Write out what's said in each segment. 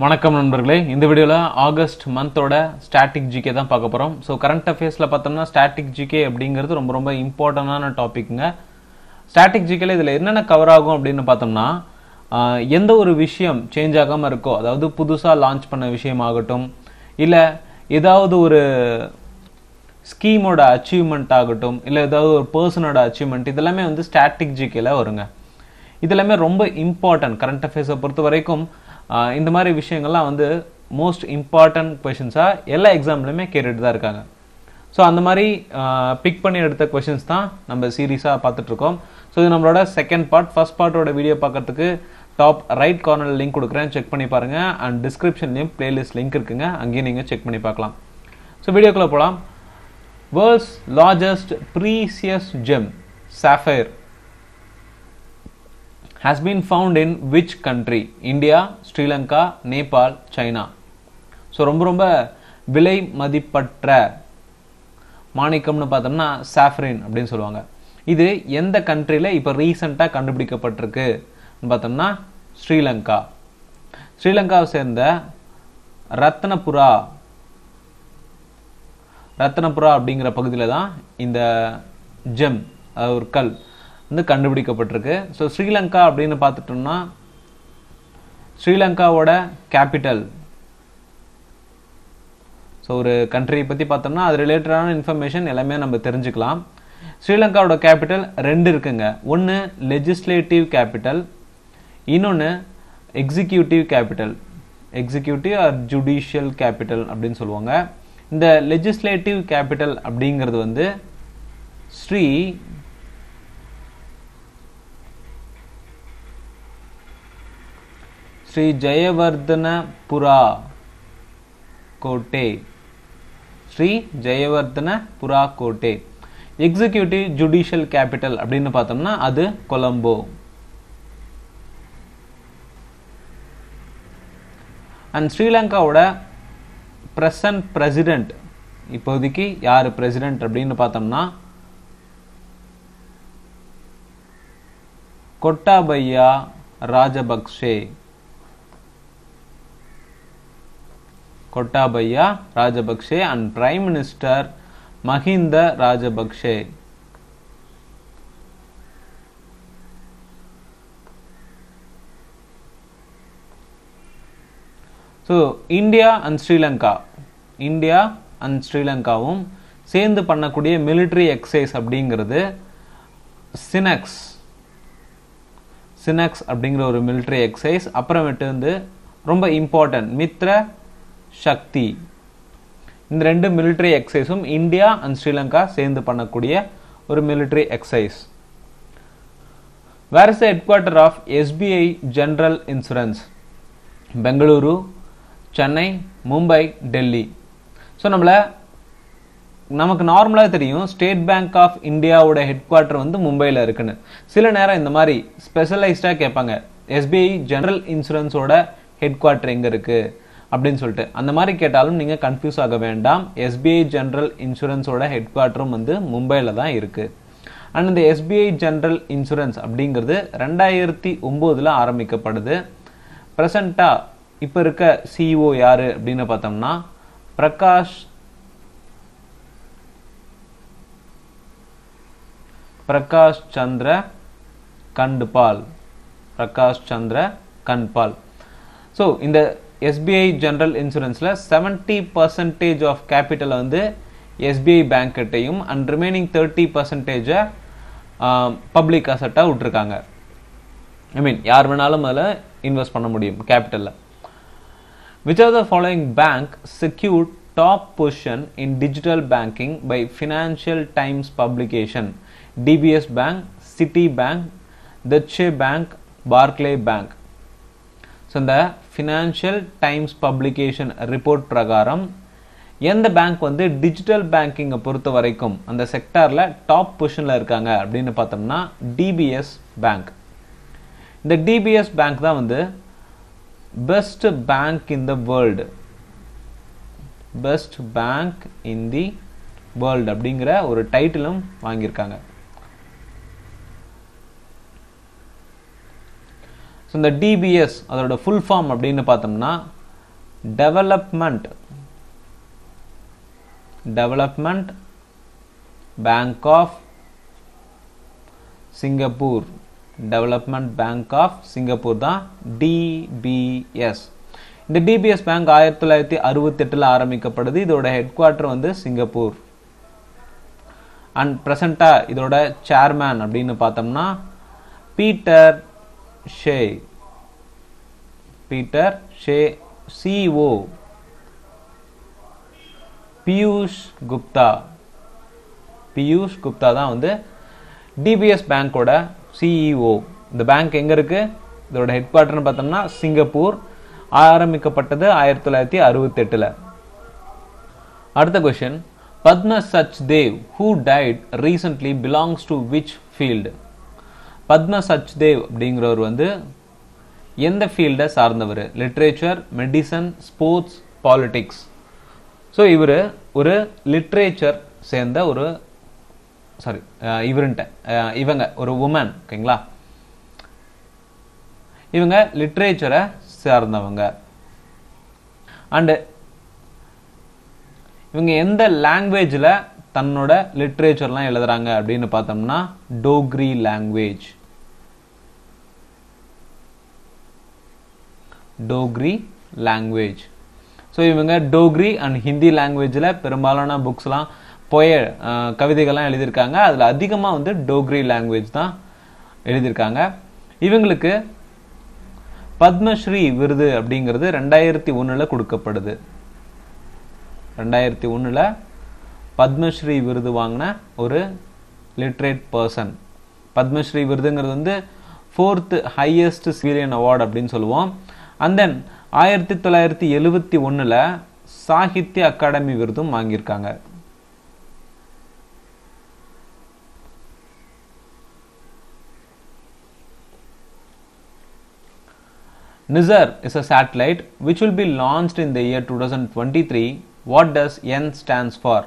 வணக்கம் நண்பர்களே, இந்த வீடியோவில் ஆகஸ்ட் மந்தோட ஸ்டாட்டிக் ஜிகே தான் பார்க்க போகிறோம். ஸோ கரண்ட் அஃபேர்ஸில் பார்த்தோம்னா ஸ்டாட்டிக் ஜிகே அப்படிங்கிறது ரொம்ப ரொம்ப இம்பார்ட்டண்டான டாபிக்ங்க. ஸ்டாட்டிக் ஜிகேல இதில் என்னென்ன கவர் ஆகும் அப்படின்னு பார்த்தோம்னா, எந்த ஒரு விஷயம் சேஞ்ச் ஆகாமல் இருக்கோ, அதாவது புதுசாக லான்ச் பண்ண விஷயமாகட்டும், இல்லை ஏதாவது ஒரு ஸ்கீமோட அச்சீவ்மெண்ட் ஆகட்டும், இல்லை ஏதாவது ஒரு பர்சனோட அச்சீவ்மெண்ட், இதெல்லாமே வந்து ஸ்டாட்டிக் ஜிகேல வருங்க. இதெல்லாமே ரொம்ப இம்பார்ட்டன்ட். கரண்ட் அஃபேர்ஸை பொறுத்த வரைக்கும் இந்த மாதிரி விஷயங்கள்லாம் வந்து மோஸ்ட் இம்பார்ட்டன்ட் கொஷின்ஸாக எல்லா எக்ஸாம்லையுமே கேட்டுட்டு தான் இருக்காங்க. ஸோ அந்த மாதிரி பிக் பண்ணி எடுத்த கொஷின்ஸ் தான் நம்ம சீரீஸாக பார்த்துட்ருக்கோம். ஸோ இது நம்மளோட செகண்ட் பார்ட். ஃபர்ஸ்ட் பார்ட்டோட வீடியோ பார்க்கறதுக்கு டாப் ரைட் கார்னரில் லிங்க் கொடுக்குறேன், செக் பண்ணி பாருங்கள். அண்ட் டிஸ்கிரிப்ஷன்லேயும் பிளேலிஸ்ட் லிங்க் இருக்குங்க, அங்கேயும் நீங்கள் செக் பண்ணி பார்க்கலாம். ஸோ வீடியோக்குள்ளே போகலாம். World's largest precious gem sapphire has been found in which country? India, Sri Lanka, Nepal, China. So ரொம்ப விலை மதிப்பற்ற மாணிக்கம்னு பார்த்தோம்னா சாஃப்ரின் அப்படின்னு சொல்லுவாங்க. இது எந்த கண்ட்ரியில் இப்போ ரீசெண்டாக கண்டுபிடிக்கப்பட்டிருக்கு பார்த்தோம்னா ஸ்ரீலங்கா. ஸ்ரீலங்காவை சேர்ந்த ரத்னபுரா அப்படிங்கிற பகுதியில் தான் இந்த ஜெம் ஒரு கல் வந்து கண்டுபிடிக்கப்பட்டிருக்கு. ஸோ ஸ்ரீலங்கா அப்படின்னு பார்த்துட்டோம்னா ஸ்ரீலங்காவோட கேபிட்டல், ஸோ ஒரு கண்ட்ரியை பற்றி பார்த்தோம்னா அது ரிலேட்டடான இன்ஃபர்மேஷன் எல்லாமே நம்ம தெரிஞ்சுக்கலாம். ஸ்ரீலங்காவோட கேபிட்டல் ரெண்டு இருக்குங்க. ஒன்று லெஜிஸ்லேட்டிவ் கேபிட்டல், இன்னொன்று executive capital. Executive or judicial capital அப்படின்னு சொல்லுவாங்க. இந்த லெஜிஸ்லேட்டிவ் கேபிட்டல் அப்படிங்கிறது வந்து Sri Jayawardenepura Kotte. Sri Jayawardenepura Kotte. Executive judicial capital அப்படின்னு பார்த்தோம்னா அது கொலம்போ. அண்ட் ஸ்ரீலங்காவோட பிரசன்ட் பிரசிடென்ட், இப்போதைக்கு யார் பிரசிடென்ட் அப்படின்னு பார்த்தோம்னா Gotabaya Rajapaksa. Gotabaya Rajapaksa and prime minister Mahinda Rajapaksa. So India and ஸ்ரீலங்காவும் சேர்ந்து பண்ணக்கூடிய மிலிட்ரி எக்ஸசைஸ் அப்படிங்கிறது சினக்ஸ் அப்படிங்கிற ஒரு மிலிட்ரி எக்ஸசைஸ். அப்புறமேட்டு வந்து ரொம்ப இம்பார்ட்டன்ட் மித்ர சக்தி. இந்த ரெண்டு மிலிட்ரி எக்ஸசைஸும் இந்தியா அண்ட் ஸ்ரீலங்கா சேர்ந்து பண்ணக்கூடிய ஒரு military exercise. Where is the head quarter of SBI general insurance? Bengaluru, Chennai, Mumbai, Delhi. So நமக்கு நார்மலாக தெரியும் ஸ்டேட் பேங்க் ஆஃப் இந்தியாவோட ஹெட் குவார்ட்டர் வந்து மும்பையில் இருக்குன்னு. சில நேரம் இந்த மாதிரி ஸ்பெஷலைஸ்டாக கேட்பாங்க, எஸ்பிஐ ஜெனரல் இன்சூரன்ஸோட ஹெட் குவார்ட்டர் எங்கே இருக்குது அப்படின்னு சொல்லிட்டு. அந்த மாதிரி கேட்டாலும் நீங்கள் கன்ஃபியூஸ் ஆக வேண்டாம். எஸ்பிஐ ஜெனரல் இன்சூரன்ஸோட ஹெட் குவார்ட்டரும் வந்து மும்பையில் தான் இருக்குது. அண்ட் இந்த எஸ்பிஐ ஜெனரல் இன்சூரன்ஸ் அப்படிங்கிறது 2009 ஆரம்பிக்கப்படுது. ப்ரெசண்ட்டாக இப்போ இருக்க சிஇஓ யார் அப்படின்னு பார்த்தோம்னா பிரகாஷ் சந்திர கண்ட்பால். ஸோ இந்த எஸ்பிஐ ஜெனரல் இன்சூரன்ஸில் 70% ஆஃப் கேபிட்டல் வந்து எஸ்பிஐ பேங்க் கிட்டையும் அண்ட் ரிமைனிங் 30% பப்ளிக் அசட்டாக விட்டுருக்காங்க. ஐ மீன் யார் வேணாலும் அதில் இன்வெஸ்ட் பண்ண முடியும் கேபிட்டலில். Which of the following bank secured top position in digital banking by Financial Times publication? DBS Bank, Citibank, Deutsche Bank, Barclay Bank. So இந்த financial times publication report பிரகாரம் எந்த bank வந்து டிஜிட்டல் பேங்கிங்கை பொறுத்த வரைக்கும் அந்த செக்டாரில் டாப் பொசிஷனில் இருக்காங்க அப்படின்னு பார்த்தோம்னா டிபிஎஸ் பேங்க். இந்த டிபிஎஸ் பேங்க் தான் வந்து best bank in the world, அப்படிங்கிற ஒரு டைட்டிலும் வாங்கியிருக்காங்க. ஸோ இந்த டிபிஎஸ் அதோட ஃபுல் ஃபார்ம் அப்படின்னு பார்த்தோம்னா development bank of Singapore. Development Bank of Singapore தான் DBS. இந்த DBS பேங்க் 1968ல ஆரம்பிக்கப்படுது. இதோட ஹெட் குவார்ட்டர் வந்து சிங்கப்பூர். அண்ட் பிரசண்டா இதோட சேர்மேன் அப்படின்னு பார்த்தோம்னா பீட்டர் ஷே. CEO பியூஷ் குப்தா தான் வந்து DBS பேங்கோட CEO. இந்த பேங்க் எங்க இருக்கு? இதோட ஹெட் குவார்ட்டர்னு பார்த்தோம்னா சிங்கப்பூர். ஆரம்பிக்கப்பட்டது 1968ல. அடுத்த question, Padma Sachdev who died recently belongs to which field? Padma Sachdev அப்படிங்கிறவர் வந்து எந்த ஃபீல்டை சார்ந்தவர்? Literature, medicine, sports, politics. So இவர் ஒரு லிட்ரேச்சர் சேர்ந்த ஒரு இவங்க ஒரு உமன். ஓகேங்களா, இவங்க லிட்ரேச்சரை சார்ந்தவங்க. அண்ட் இவங்க எந்த லாங்குவேஜில் தன்னோட லிட்ரேச்சர்லாம் எழுதுறாங்க அப்படின்னு பார்த்தோம்னா டோக்ரி லாங்குவேஜ். ஸோ இவங்க டோக்ரி அண்ட் ஹிந்தி லாங்குவேஜில் பெரும்பாலான புக்ஸ்லாம் கவிதைகள்லாம் எழுதியிருக்காங்க. அதில் அதிகமாக வந்து டோக்ரி லாங்குவேஜ் தான் எழுதியிருக்காங்க. இவங்களுக்கு பத்மஸ்ரீ விருது அப்படிங்கிறது 2001 கொடுக்கப்படுது. 2001 பத்மஸ்ரீ விருது வாங்கின ஒரு லிட்ரேட் பர்சன். பத்மஸ்ரீ விருதுங்கிறது வந்து 4th ஹையஸ்ட் சிவிலியன் அவார்டு அப்படின்னு சொல்லுவோம். அண்ட் தென் 1971 சாகித்ய அகாடமி விருதும் வாங்கியிருக்காங்க. NISR is a satellite which will be launched in the year 2023. What does N stands for?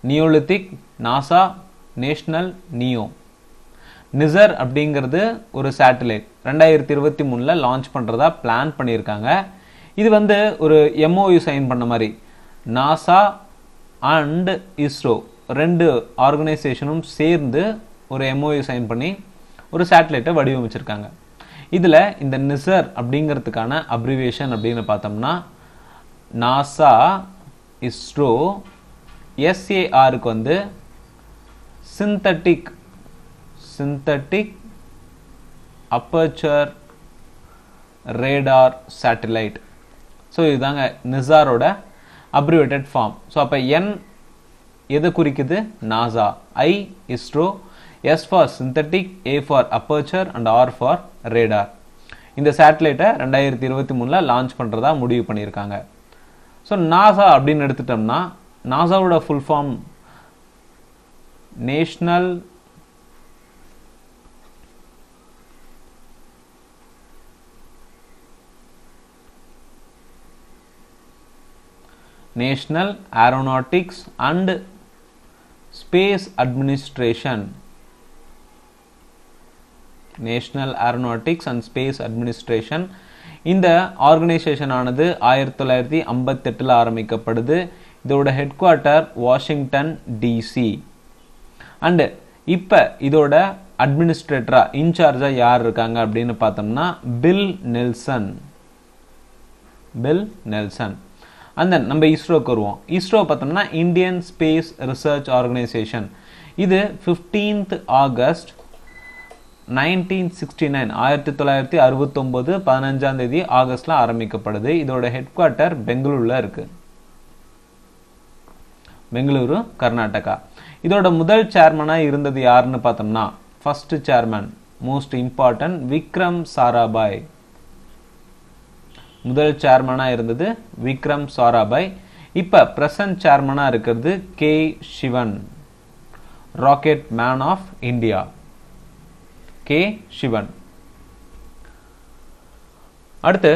Neolithic, NASA, National, NEO. NISR அப்படிங்கிறது ஒரு சேட்டலைட் 2023 லான்ச் பண்றதா plan பண்ணியிருக்காங்க. இது வந்து ஒரு MOU சைன் பண்ண மாதிரி நாசா அண்ட் இஸ்ரோ ரெண்டு ஆர்கனைசேஷனும் சேர்ந்து ஒரு MOU சைன் பண்ணி ஒரு சேட்டலைட்டை வடிவமைச்சிருக்காங்க. இதில் இந்த NISR அப்படிங்கிறதுக்கான அப்ரிவியேஷன் அப்படின்னு பார்த்தோம்னா நாசா, இஸ்ரோ, SARக்கு வந்து synthetic aperture radar satellite. So இதுதாங்க NISRோட அப்ரிவேட்டட் ஃபார்ம். ஸோ அப்போ N எதை குறிக்குது? NASA, I ISRO, S for synthetic, A for aperture and R for radar. இந்த சேட்டலைட்டை 2023 லான்ச் பண்றதா முடிவு பண்ணியிருக்காங்க. ஸோ நாசா அப்படின்னு எடுத்துட்டோம்னா நாசாவோட full form national aeronautics and space administration. National aeronautics and space administration. இந்த ஆர்கனைசேஷன் ஆனது 1958 ஆரம்பிக்கப்படுது. இதோட headquarter Washington DC. And இப்போ இதோட அட்மினிஸ்ட்ரேட்டரா இன்சார்ஜா யார் இருக்காங்க அப்படின்னு பார்த்தோம்னா பில் நெல்சன். அண்ட் தென் நம்ம இஸ்ரோக்கு வருவோம். இஸ்ரோ பார்த்தோம்னா இந்தியன் ஸ்பேஸ் ரிசர்ச் ஆர்கனைசேஷன். இது 15th ஆகஸ்ட் 1969 1969 15ஆம் தேதி ஆகஸ்ட்ல ஆரம்பிக்கப்படுது. இதோட ஹெட் குவார்ட்டர் பெங்களூர்ல இருக்கு. பெங்களூரு, கர்நாடகா. இதோட முதல் சேர்மனா இருந்தது யாருன்னு பார்த்தோம்னா first chairman most important Vikram Sarabhai. முதல் சேர்மனா இருந்தது விக்ரம் சாராபாய். இப்ப பிரசன்ட் சேர்மனா இருக்கிறது K. Sivan, rocket man of India. K. Sivan. அடுத்து,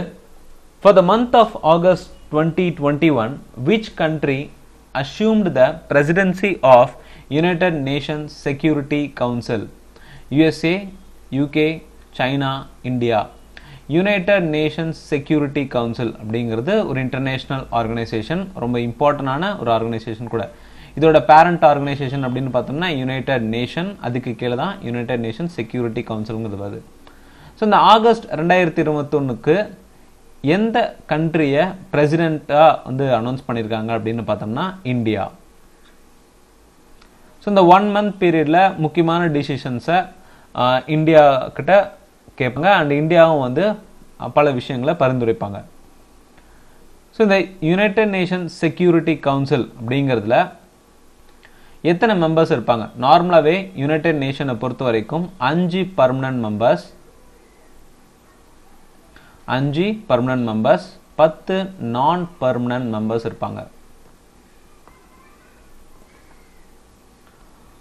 for the month of August 2021, which country assumed the presidency of United Nations Security Council? USA, UK, China, India. United Nations Security council அப்படிங்கிறது ஒரு international organisation, ரொம்ப இம்பார்ட்டண்டான ஒரு organisation கூட. இதோட parent organisation அப்படின்னு பார்த்தோம்னா யுனைடெட் நேஷன், அதுக்கு கீழே தான் யுனைடெட் நேஷன் செக்யூரிட்டி கவுன்சிலுங்கிறது வருது. ஸோ இந்த ஆகஸ்ட் 2021க்கு எந்த கண்ட்ரியை பிரசிடெண்ட்டாக வந்து அனௌன்ஸ் பண்ணியிருக்காங்க அப்படின்னு பார்த்தோம்னா இந்தியா. ஸோ இந்த 1 month பீரியடில் முக்கியமான டிசிஷன்ஸை இந்தியா கிட்ட கேட்பாங்க அண்ட் இந்தியாவும் வந்து பல விஷயங்களை பரிந்துரைப்பாங்க. ஸோ இந்த யுனைடெட் நேஷன் செக்யூரிட்டி கவுன்சில் அப்படிங்கிறதுல எத்தனை மெம்பர்ஸ் இருப்பாங்க? நார்மலாகவே யுனைடெட் நேஷனை பொறுத்த வரைக்கும் 5 பர்மனன்ட் மெம்பர்ஸ், 10 நான் பர்மனன்ட் மெம்பர்ஸ் இருப்பாங்க.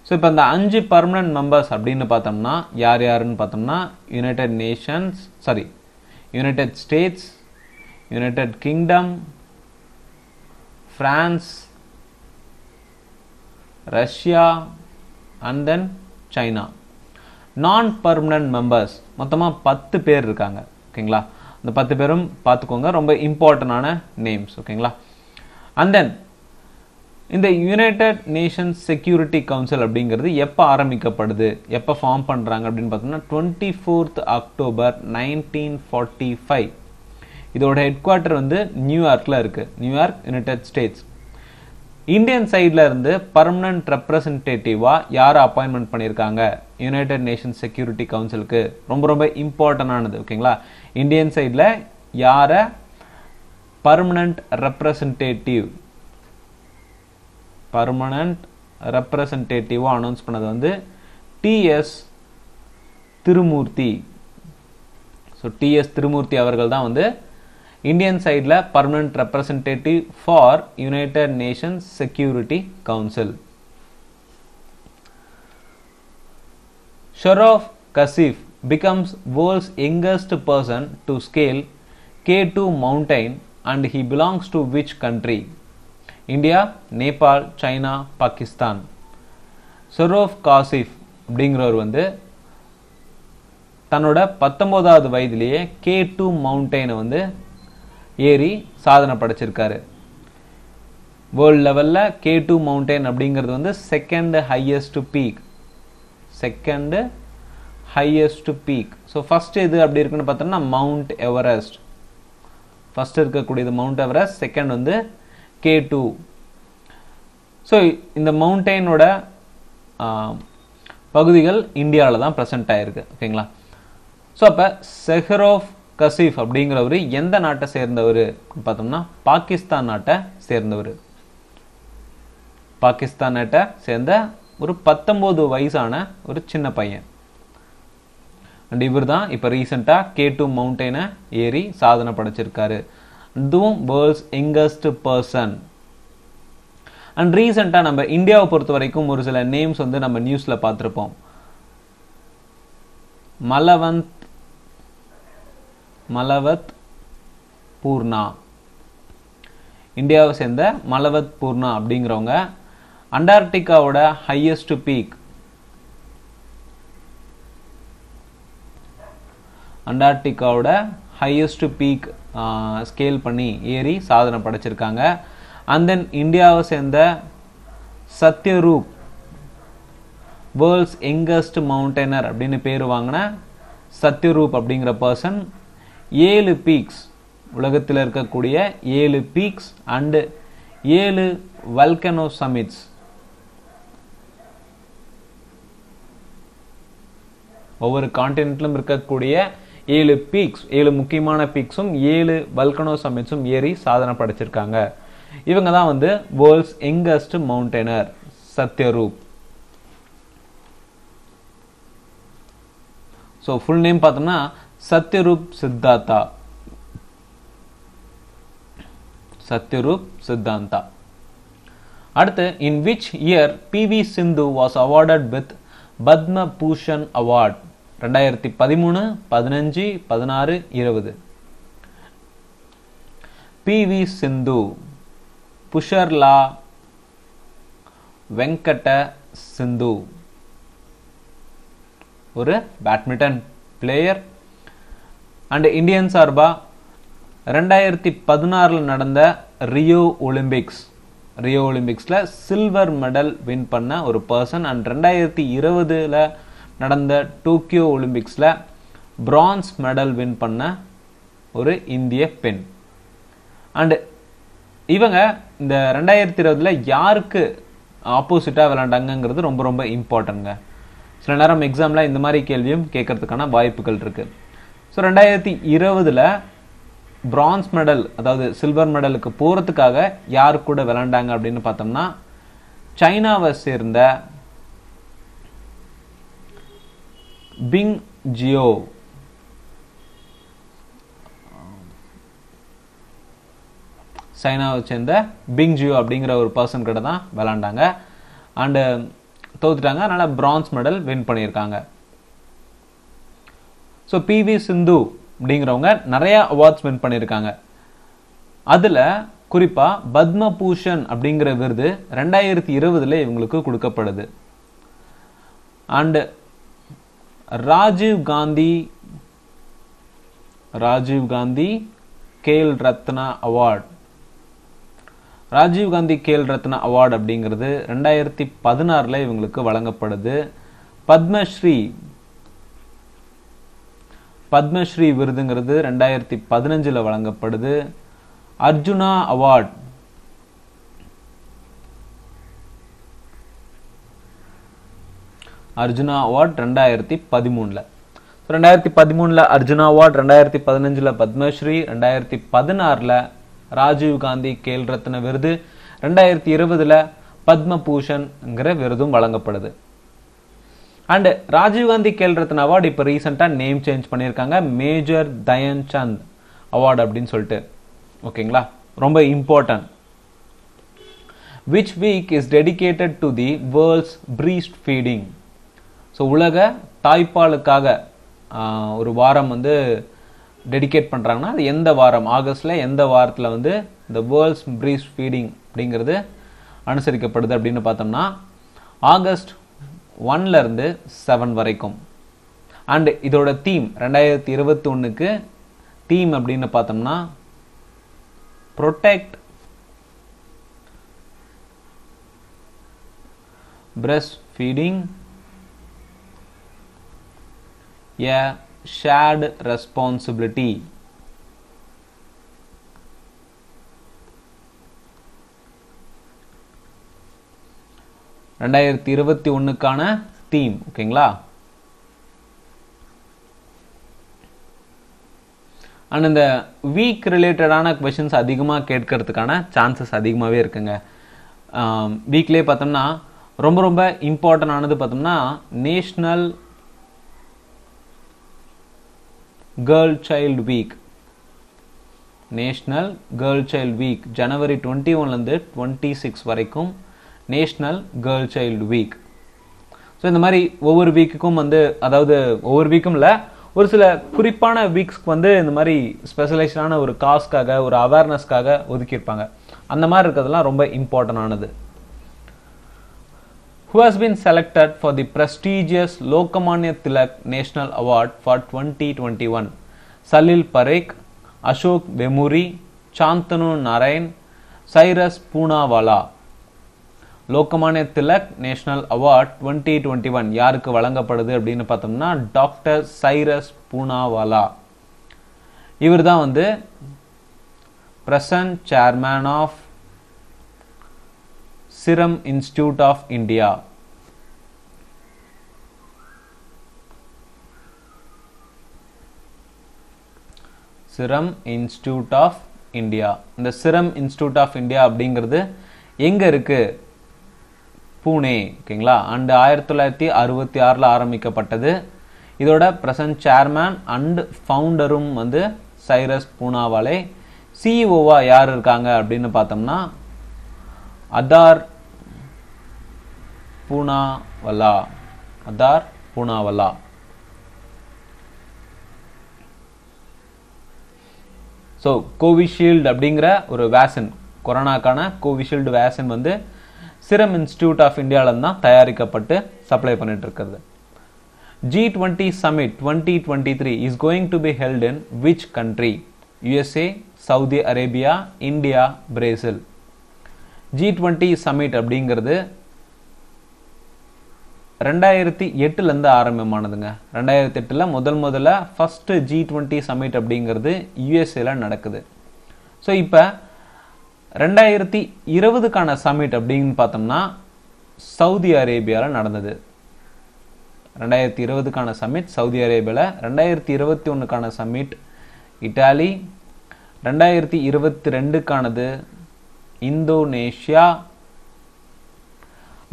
ஸோ இப்போ இந்த 5 பர்மனன்ட் மெம்பர்ஸ் அப்படின்னு பார்த்தோம்னா யார் யாருன்னு பார்த்தோம்னா United states, United kingdom, France, Russia and then China. நான் பர்மனன்ட் மெம்பர்ஸ் மொத்தமாக 10 பேர் இருக்காங்க. ஓகேங்களா, அந்த 10 பேரும் பார்த்துக்கோங்க, ரொம்ப இம்பார்ட்டண்டான நேம்ஸ். ஓகேங்களா, அண்ட் தென் இந்த யுனைடெட் நேஷன்ஸ் செக்யூரிட்டி கவுன்சில் அப்படிங்கிறது எப்போ ஆரம்பிக்கப்படுது, எப்போ ஃபார்ம் பண்ணுறாங்க அப்படின்னு பார்த்தோம்னா 24th October 1945. இதோட ஹெட் குவார்ட்டர் வந்து நியூயார்க்கில் இருக்குது, நியூயார்க், யுனைடெட் ஸ்டேட்ஸ். இந்தியன் சைடில் இருந்து பர்மனன்ட் ரெப்ரசன்டேட்டிவாக யாரை அப்பாயின்மெண்ட் பண்ணியிருக்காங்க யுனைடெட் நேஷன்ஸ் செக்யூரிட்டி கவுன்சிலுக்கு, ரொம்ப ரொம்ப இம்பார்ட்டண்டானது. ஓகேங்களா, இந்தியன் சைடில் யாரை பர்மனன்ட் ரெப்ரசன்டேட்டிவாக அனௌன்ஸ் பண்ணது வந்து TS Tirumurti. So TS Tirumurti அவர்கள் தான் வந்து இந்தியன் சைடில் permanent representative for United Nations Security Council. Shehroze Kashif becomes world's youngest person to scale K2 mountain and he belongs to which country? India, Nepal, China, Pakistan. Shehroze Kashif அப்படிங்கிறவர் வந்து தன்னோட 19வது வயதிலேயே K2 மவுண்டெயினை வந்து ஏறி சாதனை படைச்சிருக்காரு. வேர்ல்ட் லெவலில் K2 மவுண்டெயின் அப்படிங்கிறது வந்து second highest peak. So first எது அப்படி இருக்குன்னு பார்த்தோம்னா மவுண்ட் எவரெஸ்ட். ஃபர்ஸ்ட் இருக்கக்கூடியது மவுண்ட் எவரெஸ்ட், செகண்ட் வந்து K2. ஸோ இந்த மவுண்டெயினோட பகுதிகள் இந்தியாவில் தான் ப்ரெசென்ட் ஆகிருக்கு. ஓகேங்களா, ஸோ அப்போ ஷரோஃப் கசீஃப் அப்படிங்கிறவர் எந்த நாட்டை சேர்ந்தவர் பார்த்தோம்னா பாகிஸ்தான் நாட்டை சேர்ந்தவர். பாகிஸ்தான் நாட்டை சேர்ந்த ஒரு 19 வயசான ஒரு சின்ன பையன். அண்ட் இவர் தான் இப்போ ரீசெண்டாக K2 மவுண்டெயினை ஏறி சாதனை படைச்சிருக்காரு. இதுவும் வேர்ல்ட்ஸ் யங்கஸ்ட் பர்சன். அண்ட் ரீசெண்டாக நம்ம இந்தியாவை பொறுத்த வரைக்கும் ஒரு சில நேம்ஸ் வந்து நம்ம நியூஸில் பார்த்துருப்போம். மலவத் பூர்ணா, இந்தியாவை சேர்ந்த மலவத் பூர்ணா அப்படிங்கிறவங்க அண்டார்டிகாவோட ஹையஸ்ட் பீக் ஸ்கேல் பண்ணி ஏறி சாதனை படைச்சிருக்காங்க. அண்ட் தென் இந்தியாவை சேர்ந்த சத்யரூப், வேர்ல்ட்ஸ் யங்கஸ்ட் மவுண்டெய்னர் அப்படின்னு பேர் வாங்கின சத்யரூப் அப்படிங்கிற பர்சன் 7 பீக்ஸ், உலகத்தில் இருக்கக்கூடிய 7 பீக்ஸ் அண்டு 7 வல்கனோ சமிட்ஸ், ஒவ்வொரு கான்டினென்ட்லும் இருக்கக்கூடிய 7 பீக்ஸ், 7 முக்கியமான பீக்ஸும் 7 வல்கனோ சமிட்ஸும் ஏறி சாதனை படைச்சிருக்காங்க. இவங்க தான் வந்து world's youngest mountaineer Satyarup. So full name பார்த்தோம்னா சத்யரூப் சித்தாந்தா. அடுத்து, in which year PV Sindhu was awarded with Padma Bhushan award? 2013, 15, 16, 20. PV Sindhu, Pusarla Venkata Sindhu, ஒரு பேட்மிண்டன் பிளேயர். அண்ட் இந்தியன் சார்பா 2016 நடந்த ரியோ ஒலிம்பிக்ஸ்ல சில்வர் மெடல் வின் பண்ண ஒரு பர்சன். அண்ட் 2020 நடந்த டோக்கியோ ஒலிம்பிக்ஸ்ல பிரான்ஸ் மெடல் வின் பண்ண ஒரு இந்திய பெண். அண்ட் இவங்க இந்த 2020 யாருக்கு ஆப்போசிட்டா விளையாண்டாங்கிறது ரொம்ப ரொம்ப இம்பார்ட்டன்ட்ங்க. சில நேரம் எக்ஸாம்ல இந்த மாதிரி கேள்வியும் கேட்கறதுக்கான வாய்ப்புகள் இருக்கு. ஸோ 2020 பிரான்ஸ் மெடல், அதாவது சில்வர் மெடலுக்கு போறதுக்காக யார் கூட விளையாண்டாங்க அப்படின்னு பார்த்தோம்னா சைனாவை சேர்ந்த பிங் ஜியோ, சைனாவை சேர்ந்த பிங் ஜியோ அப்படிங்கிற ஒரு பர்சன் கிட்ட தான் விளையாண்டாங்க. அண்டு தோத்துட்டாங்க, அதனால பிரான்ஸ் மெடல் வின் பண்ணியிருக்காங்க. ஸோ PV சிந்து அப்படிங்கிறவங்க நிறைய அவார்ட்ஸ் வின் பண்ணியிருக்காங்க. அதுல குறிப்பா பத்ம பூஷன் அப்படிங்கிற விருது 2020 இவங்களுக்கு கொடுக்கப்படுது. And Rajiv Gandhi Khel Ratna award, Rajiv Gandhi Khel Ratna award அப்படிங்கிறது 2016 இவங்களுக்கு வழங்கப்படுது. பத்மஸ்ரீ விருதுங்கிறது 2015 வழங்கப்படுது. Arjuna award Arjuna award 2013. 2013 Arjuna award, 2015 Padmashri, 2016 Rajiv Gandhi Khel Ratna விருது, 2020 பத்ம பூஷன்ங்கிற விருதும் வழங்கப்படுது. அண்ட் ராஜீவ் காந்தி கேல் ரத்ன அவார்டு இப்போ ரீசெண்டாக நேம் சேஞ்ச் பண்ணியிருக்காங்க, மேஜர் தயன் சந்த் அவார்டு அப்படின்னு சொல்லிட்டு. ஓகேங்களா, ரொம்ப important. Which week is dedicated to the world's priest feeding. So உலக தாய்ப்பாலுக்காக ஒரு வாரம் வந்து டெடிகேட் பண்ணுறாங்கன்னா அது எந்த வாரம், ஆகஸ்ட்ல எந்த வாரத்தில் வந்து இந்த வேர்ல்ட்ஸ் பிரீஸ்ட் ஃபீடிங் அப்படிங்கிறது அனுசரிக்கப்படுது அப்படின்னு பார்த்தோம்னா ஆகஸ்ட் 1 இருந்து 7 வரைக்கும். அண்ட் இதோட தீம் 2021 தீம் அப்படின்னு பார்த்தோம்னா protect breast feeding a shared responsibility. ரெண்டாயிரத்தி 2021க்கான தீம். ஓகேங்களா, அண்ட் இந்த வீக் ரிலேட்டடான கொஸ்டின்ஸ் அதிகமாக கேட்கறதுக்கான சான்சஸ் அதிகமாகவே இருக்குங்க. வீக்லேயே பார்த்தோம்னா ரொம்ப ரொம்ப இம்பார்ட்டன்ட் ஆனது பார்த்தோம்னா national girl child week. National girl child week ஜனவரி 21 26 வரைக்கும் national girl child week. So இந்த மாதிரி ஒவ்வொரு வீக்குக்கும் வந்து, அதாவது ஒவ்வொரு வீக்கும் இல்லை, ஒரு சில குறிப்பான வீக்ஸ்க்கு வந்து இந்த மாதிரி ஸ்பெஷலைஸ்டான ஒரு காஸ்க்காக ஒரு அவேர்னஸ்க்காக ஒதுக்கியிருப்பாங்க. அந்த மாதிரி இருக்கிறதுலாம் ரொம்ப இம்பார்ட்டன்ட் ஆனது. Who has been selected for the prestigious Lokmanya Tilak National Award for 2021? Salil Parekh, Ashok Vemuri, Chantanu Narayan, Cyrus Poonawalla. Lokmanya Tilak national award 2021 யாருக்கு வழங்கப்படுது அப்படின்னு பார்த்தோம்னா டாக்டர் சைரஸ் பூனாவாலா. இவர் தான் வந்து பிரசன்ட் சேர்மேன் ஆஃப் சிரம் இன்ஸ்டிடியூட் ஆஃப் இந்தியா. சிரம் இன்ஸ்டிடியூட் ஆஃப் இந்தியா. இந்த சிரம் இன்ஸ்டிடியூட் ஆஃப் இந்தியா அப்படிங்கிறது எங்க இருக்கு? பூனே. ஓகேங்களா, அண்ட் 1966 ஆரம்பிக்கப்பட்டது. இதோட பிரசன்ட் சேர்மேன் அண்ட் ஃபவுண்டரும் வந்து சைரஸ் பூனாவாலே. சிஇஓவா யார் இருக்காங்க அப்படின்னு பார்த்தோம்னா அதார் பூனாவாலா. ஸோ கோவிஷீல்டு அப்படிங்கிற ஒரு வேக்சின், கொரோனாக்கான கோவிஷீல்டு வேக்சின் வந்து சிரம் இன்ஸ்டிடியூட் ஆஃப் இந்தியாவில தான் தயாரிக்கப்பட்டு சப்ளை பண்ணிட்டு இருக்கிறது. G20 Summit 2023 is going to be held in which country? USA, Saudi Arabia, India, Brazil. G20 Summit அப்படிங்கிறது 2008ல இருந்து ஆரம்பமானதுங்க. 2008ல முதல்ல ஃபர்ஸ்ட் G20 Summit அப்படிங்கிறது யுஎஸ்ஏல நடக்குது. ஸோ இப்போ 2020க்கான சமிட் அப்படின்னு பார்த்தோம்னா சவுதி அரேபியாவில் நடந்தது. 2020க்கான சமிட் சவுதி அரேபியாவில், 2021க்கான சமிட் இட்டாலி, 2022க்கானது இந்தோனேஷியா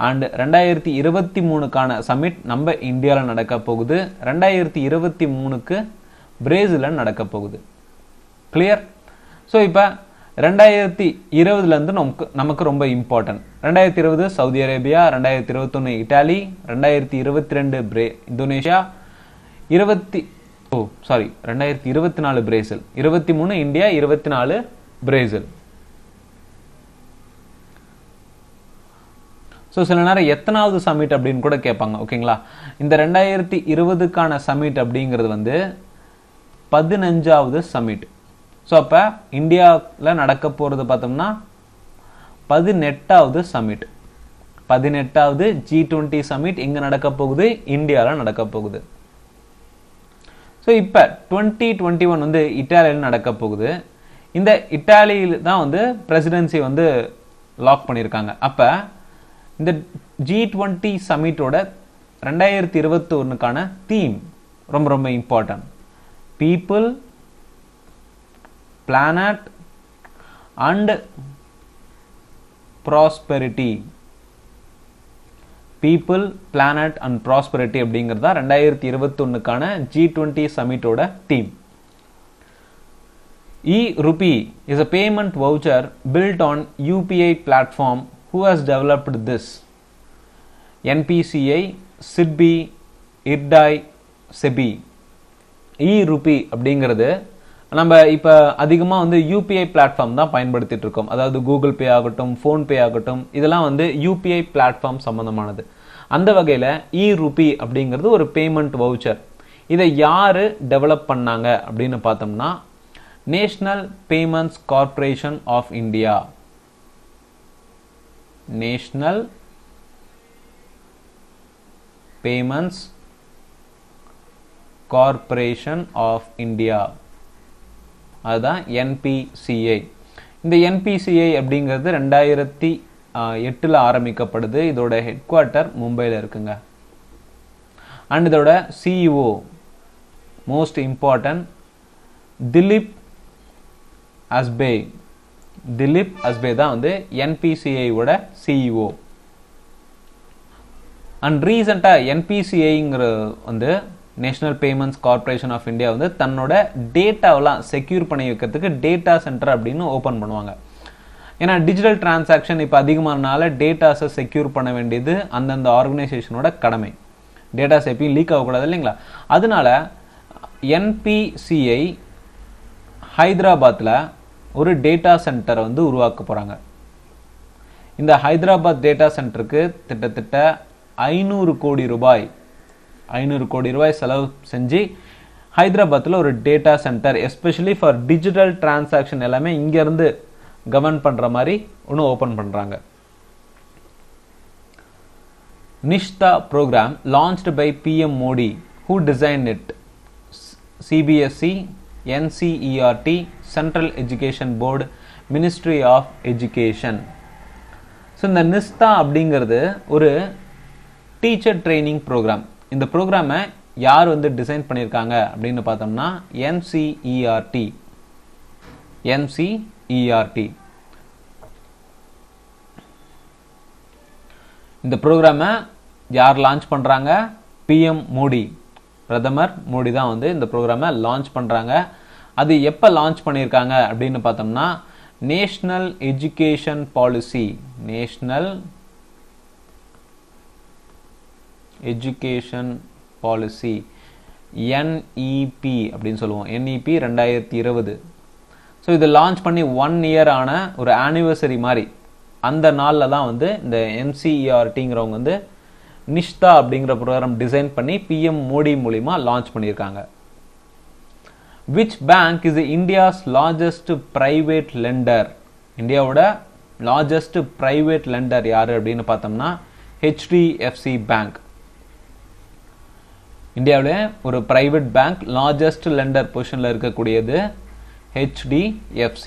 அண்ட் 2023க்கான சமிட் நம்ம இந்தியாவில் நடக்க போகுது. 2023க்கு பிரேசிலில் நடக்க போகுது. கிளியர்? ஸோ இப்போ 2020லேருந்து நமக்கு ரொம்ப important. 2020 Saudi Arabia, 2021 Italy, 2022 Indonesia, 2024 Brazil, 23 India, 24 Brazil. So சில நேரம் எத்தனாவது சமிட் அப்படின்னு கூட கேட்பாங்க. ஓகேங்களா? இந்த 2020க்கான சமிட் அப்படிங்கிறது வந்து 15வது சமிட். ஸோ அப்போ இந்தியாவில் நடக்க போகிறது பார்த்தோம்னா 18வது சமிட். 18வது G20 சமிட் எங்கே நடக்க போகுது? இந்தியாவில் நடக்க போகுது. ஸோ இப்போ 2021 வந்து இட்டாலியில் நடக்க போகுது. இந்த இட்டாலியில் தான் வந்து பிரசிடென்சி வந்து லாக் பண்ணியிருக்காங்க. அப்போ இந்த G20 சமிட்டோட 2021க்கான தீம் ரொம்ப ரொம்ப important. People, planet and prosperity. People, planet and prosperity அப்படிங்கிறது தான் 2021க்கான G20 சமிட்டோட theme. E-Rupee is a payment voucher built on UPI platform. Who has developed this? NPCI, SIDBI, IRDAI, SEBI. E-Rupee அப்படிங்கிறது நம்ம இப்போ அதிகமாக வந்து யூபிஐ பிளாட்ஃபார்ம் தான் பயன்படுத்திட்டு இருக்கோம். அதாவது கூகுள் பே ஆகட்டும், ஃபோன்பே ஆகட்டும், இதெல்லாம் வந்து யூபிஐ பிளாட்ஃபார்ம் சம்மந்தமானது. அந்த வகையில் E-Rupee அப்படிங்கிறது ஒரு பேமெண்ட் வவுச்சர். இதை யார் டெவலப் பண்ணாங்க அப்படின்னு பார்த்தோம்னா national payments corporation of India. National payments corporation of India, அதுதான் NPCI. இந்த NPCI அப்படிங்கிறது 2008ல் ஆரம்பிக்கப்படுது. இதோட ஹெட் குவார்ட்டர் மும்பையில் இருக்குங்க. அண்ட் இதோட CEO most important Dilip Asbe. Dilip Asbe தான் வந்து NPCI ஓட CEO. அண்ட் ரீசெண்டாக NPCIங்கிற வந்து national payments corporation of India வந்து தன்னோட டேட்டாவெல்லாம் செக்யூர் பண்ணி வைக்கிறதுக்கு டேட்டா சென்டர் அப்படின்னு ஓப்பன் பண்ணுவாங்க. ஏன்னா டிஜிட்டல் டிரான்சாக்ஷன் இப்போ அதிகமானால டேட்டாஸை செக்யூர் பண்ண வேண்டியது அந்தந்த ஆர்கனைசேஷனோட கடமை. டேட்டாஸ் எப்பயும் லீக் ஆகக்கூடாது இல்லைங்களா? அதனால NPCI ஹைதராபாத்தில் ஒரு டேட்டா சென்டரை வந்து உருவாக்க போகிறாங்க. இந்த ஹைதராபாத் டேட்டா சென்டருக்கு கிட்டத்தட்ட 500 கோடி ரூபாய் செலவு செஞ்சு ஹைதராபாத்தில் ஒரு data centre especially for digital transaction எல்லாமே இங்கேருந்து கவர்ன் பண்ணுற மாதிரி ஒன்று ஓப்பன் பண்ணுறாங்க. Nishtha programme launched by PM Modi. Who design it? CBSE, NCERT, central education board, ministry of education. So இந்த நிஷ்தா அப்படிங்கிறது ஒரு டீச்சர் ட்ரைனிங் ப்ரோக்ராம். இந்த ப்ரோக்ராமை யார் வந்து டிசைன் பண்ணியிருக்காங்க அப்படின்னு பார்த்தோம்னா NCERT. இந்த ப்ரோக்ராமை யார் லான்ச் பண்ணுறாங்க? PM மோடி, பிரதமர் மோடி தான் வந்து இந்த ப்ரோக்ராமை லான்ச் பண்ணுறாங்க. அது எப்போ லான்ச் பண்ணியிருக்காங்க அப்படின்னு பார்த்தோம்னா national education policy, national education policy NEP அப்படின்னு சொல்லுவோம். NEP 2020. ஸோ இது லான்ச் பண்ணி 1 year ஆன ஒரு ஆனிவர்சரி மாதிரி அந்த நாளில் தான் வந்து இந்த NCERTங்கிறவங்க வந்து நிஷ்தா அப்படிங்கிற ப்ரோக்ராம் டிசைன் பண்ணி பிஎம் மோடி மூலிமா லான்ச் பண்ணியிருக்காங்க. Which bank is India's largest private lender? இந்தியாவோட லார்ஜஸ்ட் பிரைவேட் லெண்டர் யாரு அப்படின்னு பார்த்தோம்னா HDFC பேங்க். இந்தியாவிலே ஒரு பிரைவேட் பேங்க் லார்ஜஸ்ட் லெண்டர் பொசிஷன்ல இருக்கக்கூடியது HDFC.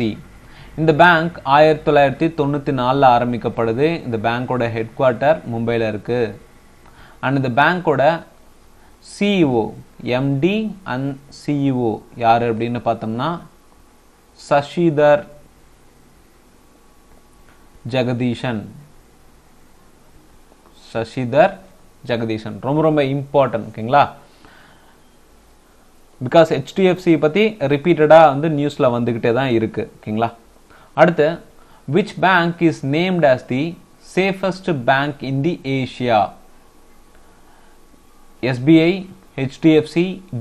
இந்த பேங்க் 1994 ஆரம்பிக்கப்படுது. இந்த பேங்கோட ஹெட் குவார்ட்டர் மும்பையில் இருக்கு. அண்ட் இந்த பேங்கோட CEO MD அண்ட் CEO யாரு அப்படின்னு பார்த்தோம்னா சசிதர் ஜெகதீஷன். சசிதர் ஜெகதீஷன் ரொம்ப ரொம்ப இம்பார்ட்டன்ட். ஓகேங்களா? பிகாஸ் HDFC பத்தி ரிப்பீட்டடா வந்து நியூஸ்ல வந்துகிட்டே தான் இருக்கு. ஓகேங்களா? அடுத்து which bank is named as the safest bank in the Asia? SBI, HDFC,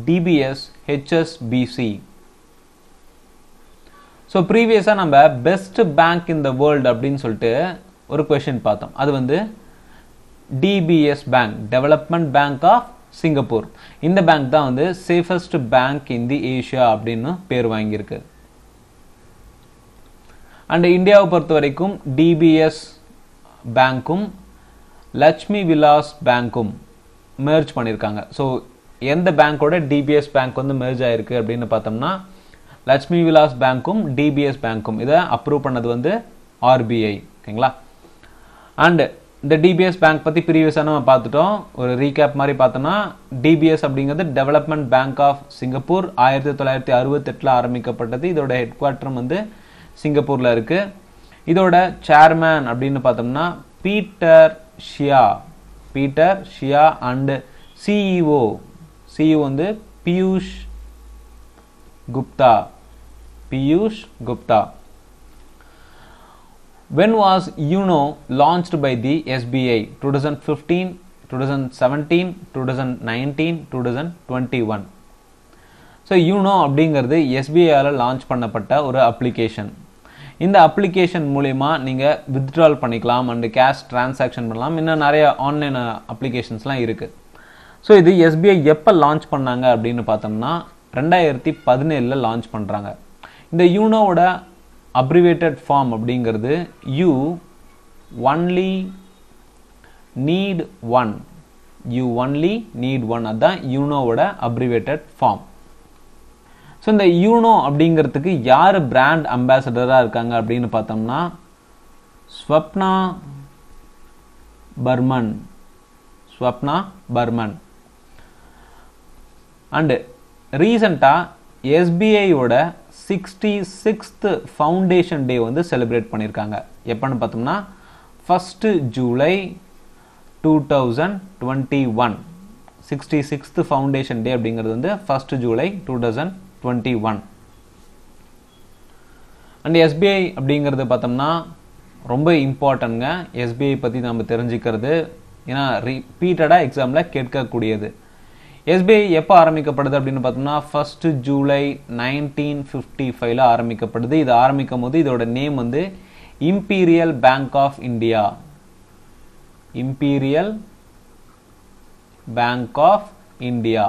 DBS, HSBC. So ப்ரீவியஸாக நம்ம best bank in the world அப்படின்னு சொல்லிட்டு ஒரு கொஷின் பார்த்தோம். அது வந்து DBS bank, development bank of Singapore. இந்த பேங்க் தான் வந்து safest bank in the Asia அப்படின்னு பேர் வாங்கியிருக்கு. அண்ட் இந்தியாவை பொறுத்த வரைக்கும் DBS பேங்க்கும் லட்சுமி விலாஸ் பேங்க்கும் மெர்ஜ் பண்ணியிருக்காங்க. ஸோ எந்த பேங்கோட DBS பேங்க் வந்து மெர்ஜ் ஆயிருக்கு அப்படின்னு பார்த்தோம்னா லட்சுமி விலாஸ் பேங்க்கும் DBS பேங்க்கும். இதை அப்ரூவ் பண்ணது வந்து RBI. ஓகேங்களா? அண்ட் இந்த DBS பேங்க் பற்றி ப்ரீவியஸாக நம்ம பார்த்துட்டோம். ஒரு ரீகேப் மாதிரி பார்த்தோம்னா DBS அப்படிங்கிறது டெவலப்மெண்ட் பேங்க் ஆஃப் சிங்கப்பூர். 1968 ஆரம்பிக்கப்பட்டது. இதோட ஹெட் குவார்ட்டரும் வந்து சிங்கப்பூரில் இருக்கு. இதோட சேர்மேன் அப்படின்னு பார்த்தோம்னா பீட்டர் ஷியா அண்ட் CEO வந்து Piyush Gupta. When was YONO launched by the SBI? 2015, 2017, 2019, 2021. So you know அப்படிங்கிறது SBI-ஆல் லான்ச் பண்ணப்பட்ட ஒரு அப்ளிகேஷன். இந்த அப்ளிகேஷன் மூலிமா நீங்கள் வித்ட்ரால் பண்ணிக்கலாம் அண்ட் கேஷ் டிரான்சாக்ஷன் பண்ணலாம். இன்னும் நிறைய ஆன்லைன் அப்ளிகேஷன்ஸ்லாம் இருக்குது. ஸோ இது SBI எப்போ லான்ச் பண்ணாங்க அப்படின்னு பார்த்தோம்னா 2017 லான்ச் பண்ணுறாங்க. இந்த யூனோவோட அப்ரிவேட்டட் ஃபார்ம் அப்படிங்கிறது யூ ஒன்லி நீட் ஒன். அதுதான் யூனோவோட அப்ரிவேட்டட் ஃபார்ம். ஸோ இந்த யூனோ அப்படிங்கிறதுக்கு யார் பிராண்ட் அம்பாசடராக இருக்காங்க அப்படின்னு பார்த்தோம்னா ஸ்வப்னா பர்மன். அண்டு ரீசண்டாக SBI-யோட 66th ஃபவுண்டேஷன் டே வந்து செலிப்ரேட் பண்ணியிருக்காங்க. எப்போன்னு பார்த்தோம்னா 1 ஜூலை 2021. 66th ஃபவுண்டேஷன் டே அப்படிங்கிறது வந்து 1 ஜூலை 2021. அண்ட் SBI அப்படிங்கிறது பார்த்தோம்னா ரொம்ப இம்பார்ட்டன்ட்ங்க. SBI பற்றி நம்ம தெரிஞ்சுக்கிறது, ஏன்னா ரிப்பீட்டடாக எக்ஸாமில் கேட்கக்கூடியது. SBI எப்போ ஆரம்பிக்கப்படுது அப்படின்னு பார்த்தோம்னா 1 ஜூலை 1955 ஆரம்பிக்கப்படுது. இது ஆரம்பிக்கும் போது இதோட நேம் வந்து இம்பீரியல் பேங்க் ஆஃப் இந்தியா.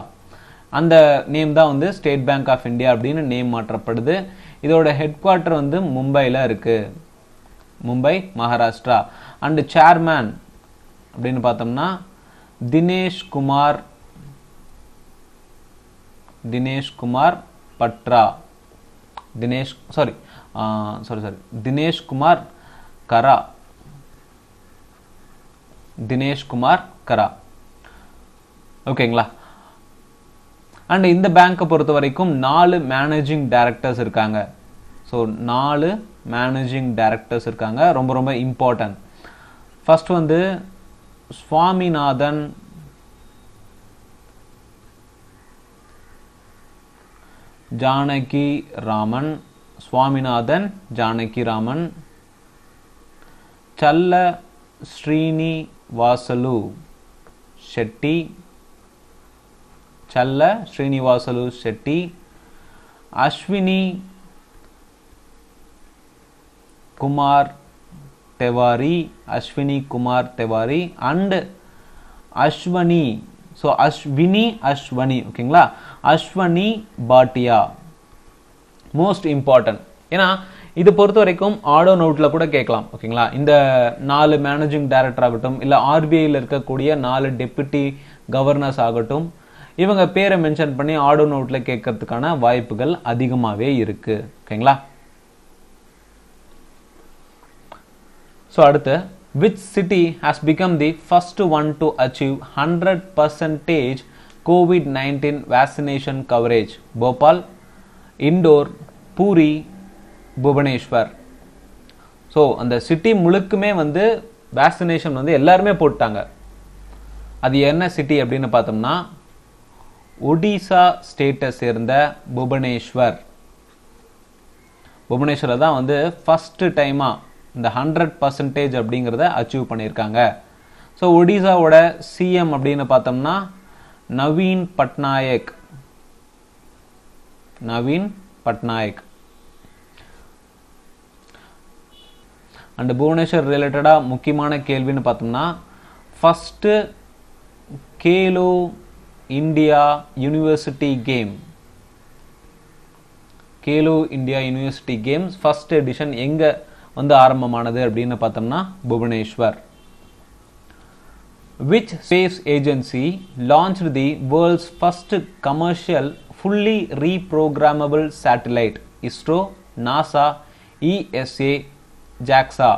அந்த நேம் தான் வந்து ஸ்டேட் பேங்க் ஆஃப் இந்தியா அப்படின்னு நேம் மாற்றப்படுது. இதோட ஹெட் குவார்ட்டர் வந்து மும்பையில் இருக்கு, மும்பை, மகாராஷ்டிரா. அண்ட் சேர்மேன் அப்படின்னு பார்த்தோம்னா தினேஷ் குமார் பட்ரா. தினேஷ் குமார் கரா. ஓகேங்களா? அண்ட் இந்த பேங்கை பொறுத்த வரைக்கும் 4 மேனேஜிங் டைரக்டர்ஸ் இருக்காங்க. ஸோ 4 மேனேஜிங் டைரக்டர்ஸ் இருக்காங்க. ரொம்ப ரொம்ப இம்பார்ட்டன்ட். ஃபர்ஸ்ட் வந்து சுவாமிநாதன் ஜானகி ராமன். சல்ல ஸ்ரீனிவாசலு ஷெட்டி. அஸ்வினி குமார் தெவாரி. அண்ட் அஸ்வனி. ஸோ அஸ்வினி அஸ்வனி, ஓகேங்களா. அஸ்வனி பாட்டியா மோஸ்ட் இம்பார்ட்டன்ட். ஏன்னா இது பொறுத்த வரைக்கும் ஆடோ நோட்ல கூட கேட்கலாம், ஓகேங்களா. இந்த 4 மேனேஜிங் டைரக்டர் ஆகட்டும், இல்லை ஆர்பிஐயில் இருக்கக்கூடிய 4 டெப்யூட்டி கவர்னர்ஸ் ஆகட்டும், இவங்க பேரை மென்ஷன் பண்ணி ஆடோ நோட்ல கேட்கறதுக்கான வாய்ப்புகள் அதிகமாகவே இருக்கு, ஓகேங்களா. ஸோ அடுத்து, which city has become the first one to achieve 100% COVID-19 vaccination coverage? Bhopal, Indore, Puri, Bhubaneswar. So அந்த சிட்டி முழுக்குமே வந்து வேக்சினேஷன் வந்து எல்லாருமே போட்டாங்க. அது என்ன சிட்டி அப்படின்னு பார்த்தோம்னா ஒடிசா ஸ்டேட்டை சேர்ந்த புவனேஸ்வர். புவனேஸ்வரில் தான் வந்து ஃபர்ஸ்ட் டைமா இந்த 100% அப்படிங்கிறத அச்சீவ் பண்ணியிருக்காங்க. ஸோ ஒடிசாவோட சிஎம் அப்படின்னு பார்த்தோம்னா நவீன் பட்நாயக். அண்ட் புவனேஸ்வர் ரிலேட்டடா முக்கியமான கேள்வின்னு பார்த்தோம்னா first Khelo India university game. Khelo India university games first edition எங்க வந்து ஆரம்பமானது அப்படின்னு பார்த்தோம்னா Bhubaneswar. Which space agency launched the world's first commercial fully reprogrammable satellite? ISRO, NASA, ESA, JAXA.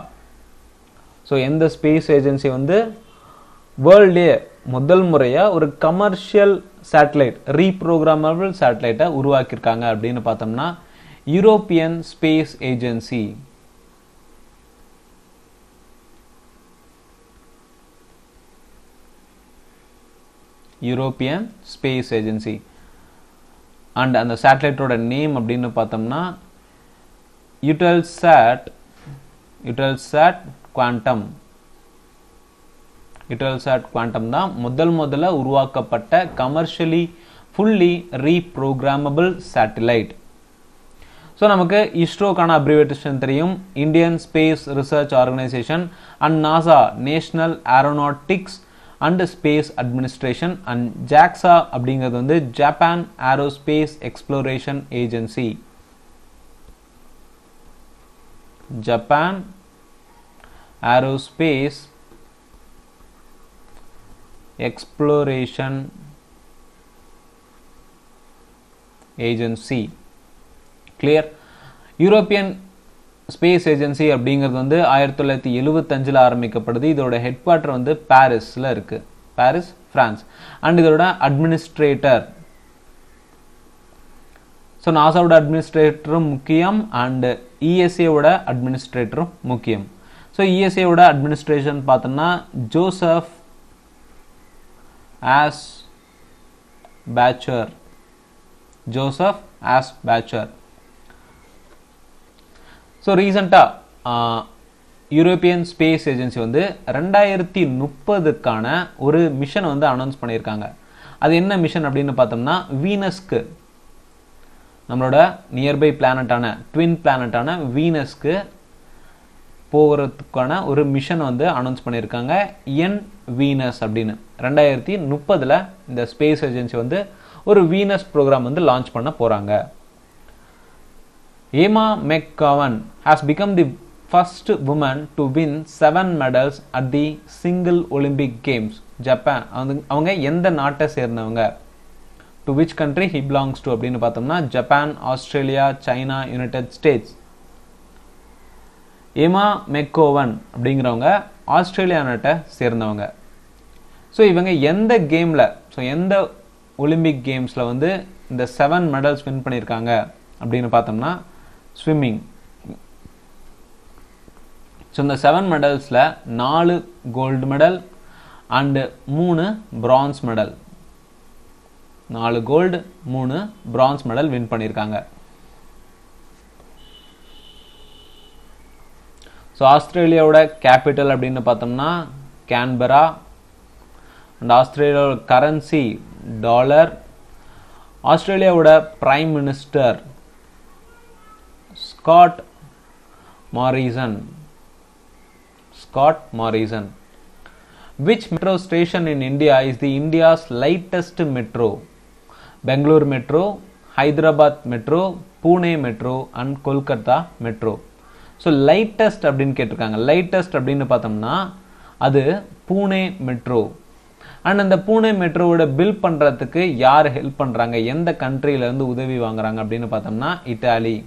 So எந்த ஸ்பேஸ் ஏஜென்சி வந்து வேர்ல்டே முதல் முறையா ஒரு கமர்ஷியல் சேட்டலைட் ரீப்ரோகிராமபிள் சேட்டலைட்டை உருவாக்கியிருக்காங்க அப்படின்னு பார்த்தோம்னா European space agency. European space agency. And அந்த சேட்டலைட்டோட நேம் அப்படின்னு பார்த்தோம்னா யூட்டல்சாட் குவாண்டம். யூட்டல்சாட் குவாண்டம் தான் முதல்ல உருவாக்கப்பட்ட கமர்ஷியலி ஃபுல்லி ரீப்ரோகிராமபிள் சேட்டலைட். ஸோ நமக்கு இஸ்ரோக்கான அப்ரிவேஷன் தெரியும், Indian space research organisation, and NASA national aeronautics and space administration, and JAXA அப்படிங்கிறது வந்து Japan aerospace exploration agency. Japan aerospace exploration agency. Clear. European space agency அப்படிங்கிறது வந்து 1975 ஆரம்பிக்கப்படுது. இதோட ஹெட் குவார்டர் வந்து பாரிஸ்ல இருக்கு, Paris, France. And இதோட administrator, so நாசாவோட அட்மினிஸ்ட்ரேட்டரும் முக்கியம் and இஎஸ்ஏவோட அட்மினிஸ்ட்ரேட்டரும் முக்கியம். ஸோ இஎஸ்ஏவோட அட்மினிஸ்ட்ரேஷன் பார்த்தோம்னா ஜோசப் ஆஸ் பேச்சர். ஸோ ரீசெண்டாக யூரோப்பியன் ஸ்பேஸ் ஏஜென்சி வந்து 2030க்கான ஒரு மிஷன் வந்து அனௌன்ஸ் பண்ணியிருக்காங்க. அது என்ன மிஷன் அப்படின்னு பார்த்தோம்னா வீனஸ்க்கு, நம்மளோட நியர்பை பிளானட்டான ட்வின் பிளானட்டான வீனஸ்க்கு போகிறதுக்கான ஒரு மிஷன் வந்து அனௌன்ஸ் பண்ணியிருக்காங்க, என் வீனஸ் அப்படின்னு. 2030 இந்த ஸ்பேஸ் ஏஜென்சி வந்து ஒரு வீனஸ் ப்ரோக்ராம் வந்து லான்ச் பண்ண போகிறாங்க. Emma McGovern has become the first woman to win 7 medals at the single Olympic Games. Japan. அவங்க எந்த நாட்டை சேர்ந்தவங்க? To which country he belongs to அப்படின்னு பார்த்தோம்னா Japan, Australia, China, United states. ஏமா மெக்கோவன் அப்படிங்கிறவங்க ஆஸ்திரேலியா நாட்டை சேர்ந்தவங்க. ஸோ இவங்க எந்த கேமில், ஸோ எந்த ஒலிம்பிக் கேம்ஸில் வந்து இந்த 7 மெடல்ஸ் வின் பண்ணியிருக்காங்க அப்படின்னு பார்த்தோம்னா ஸ்விம்மிங். ஸோ இந்த 7 மெடல்ஸில் 4 gold medal and 3 bronze medal. 4 gold 3 bronze medal win பண்ணியிருக்காங்க. ஸோ ஆஸ்திரேலியாவோட கேபிட்டல் அப்படின்னு பார்த்தோம்னா கேன்பரா. அண்ட் ஆஸ்திரேலியாவோட கரன்சி டாலர். ஆஸ்திரேலியாவோட prime minister Scott Morrison. Which metro station in India is the India's lightest metro? Bangalore Metro, Hyderabad Metro, Pune Metro and Kolkata Metro. So lightest அப்படின்னு கேட்டிருக்காங்க. Lightest அப்படின்னு பார்த்தோம்னா அது Pune metro. And அந்த Pune மெட்ரோவோட bill பண்ணுறதுக்கு யார் help பண்ணுறாங்க, எந்த கண்ட்ரியிலேருந்து உதவி வாங்குறாங்க அப்படின்னு பார்த்தோம்னா இட்டாலி.